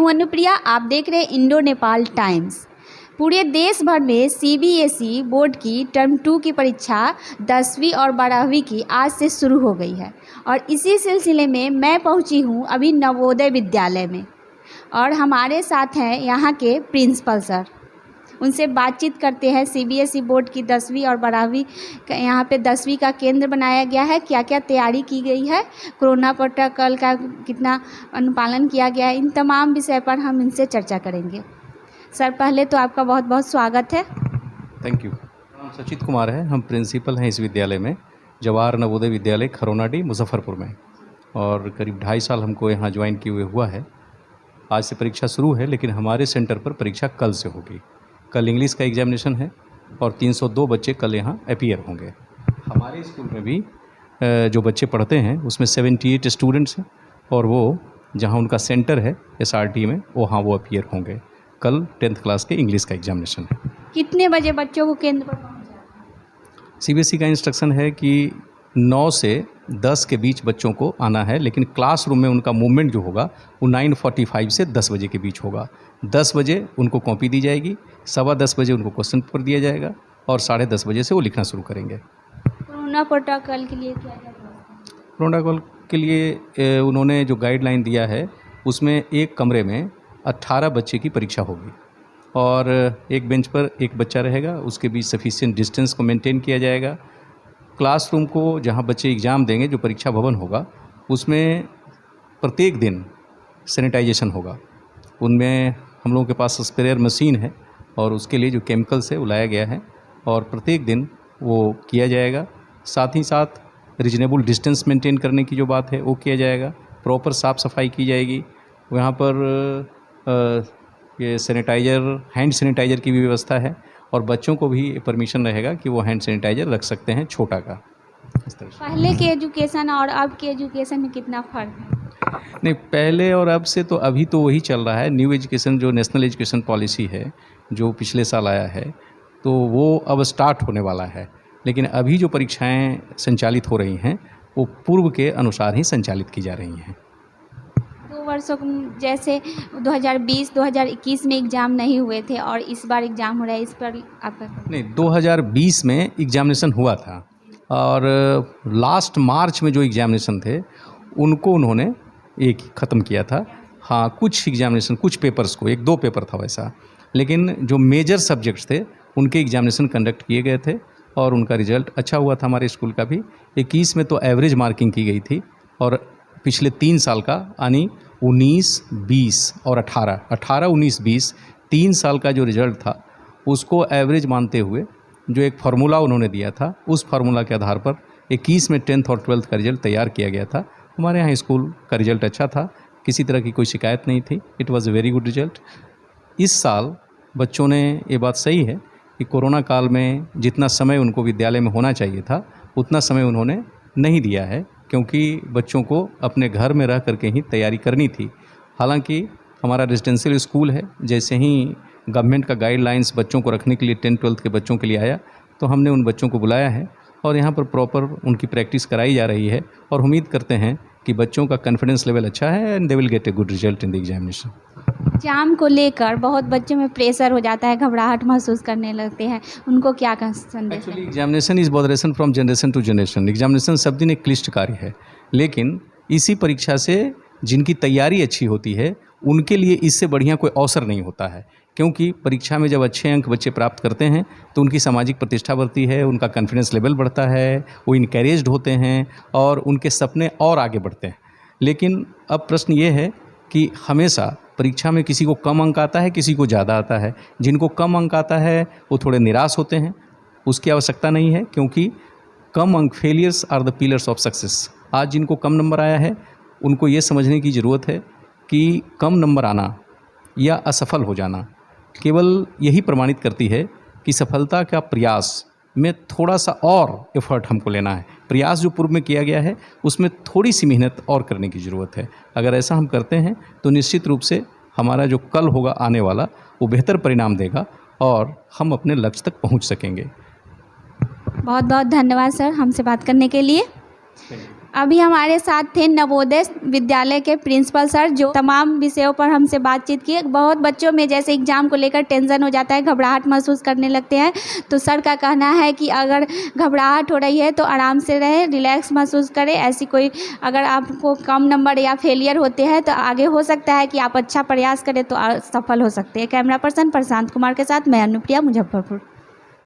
हूं अनुप्रिया, आप देख रहे हैं इंडो नेपाल टाइम्स। पूरे देश भर में सीबीएसई बोर्ड की टर्म 2 की परीक्षा 10वीं और 12वीं की आज से शुरू हो गई है और इसी सिलसिले में मैं पहुंची हूं अभी नवोदय विद्यालय में और हमारे साथ हैं यहाँ के प्रिंसिपल सर। उनसे बातचीत करते हैं। सीबीएसई बोर्ड की 10वीं और 12वीं यहाँ पे 10वीं का केंद्र बनाया गया है, क्या क्या तैयारी की गई है, कोरोना प्रोटोकॉल का कितना अनुपालन किया गया है, इन तमाम विषय पर हम इनसे चर्चा करेंगे। सर, पहले तो आपका बहुत बहुत स्वागत है। Thank you. नाम सचित कुमार है, हम प्रिंसिपल हैं इस विद्यालय में, जवाहर नवोदय विद्यालय खरोनाडी मुजफ्फरपुर में, और करीब 2.5 साल हमको यहाँ ज्वाइन किए हुए हुआ है। आज से परीक्षा शुरू है, लेकिन हमारे सेंटर पर परीक्षा कल से होगी। कल इंग्लिश का एग्जामिनेशन है और 302 बच्चे कल यहाँ अपीयर होंगे। हमारे स्कूल में भी जो बच्चे पढ़ते हैं उसमें 78 स्टूडेंट्स हैं और वो जहाँ उनका सेंटर है एसआरटी में वहाँ वो अपीयर होंगे। कल 10th क्लास के इंग्लिश का एग्जामिनेशन है। कितने बजे बच्चों को केंद्र पर पहुँचा? सीबीएसई का इंस्ट्रक्शन है कि 9 से 10 के बीच बच्चों को आना है, लेकिन क्लासरूम में उनका मूवमेंट जो होगा वो 9:45 से 10 बजे के बीच होगा। 10 बजे उनको कॉपी दी जाएगी, 10:15 बजे उनको क्वेश्चन पेपर दिया जाएगा और 10:30 बजे से वो लिखना शुरू करेंगे। कोरोना प्रोटोकॉल के लिए क्या क्या? प्रोटोकॉल के लिए उन्होंने जो गाइडलाइन दिया है उसमें एक कमरे में 18 बच्चे की परीक्षा होगी और एक बेंच पर एक बच्चा रहेगा, उसके बीच सफिशिएंट डिस्टेंस को मेंटेन किया जाएगा। क्लासरूम को जहाँ बच्चे एग्ज़ाम देंगे, जो परीक्षा भवन होगा, उसमें प्रत्येक दिन सैनिटाइजेशन होगा। उनमें हम लोगों के पास स्प्रेयर मशीन है और उसके लिए जो केमिकल्स है वो लाया गया है और प्रत्येक दिन वो किया जाएगा। साथ ही साथ रीजनेबल डिस्टेंस मेंटेन करने की जो बात है वो किया जाएगा। प्रॉपर साफ़ सफाई की जाएगी। वहाँ पर ये सैनिटाइज़र, हैंड सैनिटाइज़र की भी व्यवस्था है और बच्चों को भी परमिशन रहेगा कि वो हैंड सैनिटाइज़र रख सकते हैं छोटा का। इस तरह से पहले के एजुकेशन और अब के एजुकेशन में कितना फ़र्क है? नहीं, पहले और अब से तो अभी तो वही चल रहा है। न्यू एजुकेशन जो नेशनल एजुकेशन पॉलिसी है जो पिछले साल आया है, तो वो अब स्टार्ट होने वाला है। लेकिन अभी जो परीक्षाएं संचालित हो रही हैं वो पूर्व के अनुसार ही संचालित की जा रही हैं। 2 वर्षों जैसे 2020, 2021 में एग्ज़ाम नहीं हुए थे और इस बार एग्ज़ाम हो रहा है, इस पर आपका? नहीं, 2020 में एग्जामिनेशन हुआ था और लास्ट मार्च में जो एग्जामिनेशन थे उनको उन्होंने एक ख़त्म किया था। हाँ, कुछ एग्जामिनेशन, कुछ पेपर्स को, 1-2 पेपर था वैसा, लेकिन जो मेजर सब्जेक्ट्स थे उनके एग्जामिनेशन कंडक्ट किए गए थे और उनका रिजल्ट अच्छा हुआ था। हमारे स्कूल का भी 21 में तो एवरेज मार्किंग की गई थी और पिछले 3 साल का यानी 19, 20 और 18, 19, 20 3 साल का जो रिज़ल्ट था उसको एवरेज मानते हुए जो एक फार्मूला उन्होंने दिया था, उस फार्मूला के आधार पर 21 में 10th और 12th का रिज़ल्ट तैयार किया गया था। हमारे यहाँ स्कूल का रिज़ल्ट अच्छा था, किसी तरह की कोई शिकायत नहीं थी। It was a very good result. इस साल बच्चों ने, ये बात सही है कि कोरोना काल में जितना समय उनको विद्यालय में होना चाहिए था उतना समय उन्होंने नहीं दिया है, क्योंकि बच्चों को अपने घर में रह करके ही तैयारी करनी थी। हालांकि हमारा रेजिडेंशियल स्कूल है, जैसे ही गवर्नमेंट का गाइडलाइंस बच्चों को रखने के लिए 10th-12th के बच्चों के लिए आया तो हमने उन बच्चों को बुलाया है और यहाँ पर प्रॉपर उनकी प्रैक्टिस कराई जा रही है और उम्मीद करते हैं कि बच्चों का कॉन्फिडेंस लेवल अच्छा है and they will get a good result in the examination. Exam को लेकर बहुत बच्चों में प्रेशर हो जाता है, घबराहट महसूस करने लगते हैं, उनको क्या संदेश? Actually examination is botheration from generation to generation. Examination सब दिन एक क्लिष्ट कार्य है, लेकिन इसी परीक्षा से जिनकी तैयारी अच्छी होती है उनके लिए इससे बढ़िया कोई अवसर नहीं होता है, क्योंकि परीक्षा में जब अच्छे अंक बच्चे प्राप्त करते हैं तो उनकी सामाजिक प्रतिष्ठा बढ़ती है, उनका कॉन्फिडेंस लेवल बढ़ता है, वो इनकरेज्ड होते हैं और उनके सपने और आगे बढ़ते हैं। लेकिन अब प्रश्न ये है कि हमेशा परीक्षा में किसी को कम अंक आता है, किसी को ज़्यादा आता है। जिनको कम अंक आता है वो थोड़े निराश होते हैं, उसकी आवश्यकता नहीं है, क्योंकि कम अंक, failures are the pillars of success. आज जिनको कम नंबर आया है उनको ये समझने की ज़रूरत है कि कम नंबर आना या असफल हो जाना केवल यही प्रमाणित करती है कि सफलता का प्रयास में थोड़ा सा और एफर्ट हमको लेना है। प्रयास जो पूर्व में किया गया है उसमें थोड़ी सी मेहनत और करने की ज़रूरत है। अगर ऐसा हम करते हैं तो निश्चित रूप से हमारा जो कल होगा आने वाला वो बेहतर परिणाम देगा और हम अपने लक्ष्य तक पहुंच सकेंगे। बहुत बहुत धन्यवाद सर हमसे बात करने के लिए। अभी हमारे साथ थे नवोदय विद्यालय के प्रिंसिपल सर, जो तमाम विषयों पर हमसे बातचीत की। बहुत बच्चों में जैसे एग्ज़ाम को लेकर टेंशन हो जाता है, घबराहट महसूस करने लगते हैं, तो सर का कहना है कि अगर घबराहट हो रही है तो आराम से रहें, रिलैक्स महसूस करें। ऐसी कोई अगर आपको कम नंबर या फेलियर होते हैं तो आगे हो सकता है कि आप अच्छा प्रयास करें तो सफल हो सकते हैं। कैमरा पर्सन प्रशांत कुमार के साथ मैं अनुप्रिया, मुजफ्फरपुर।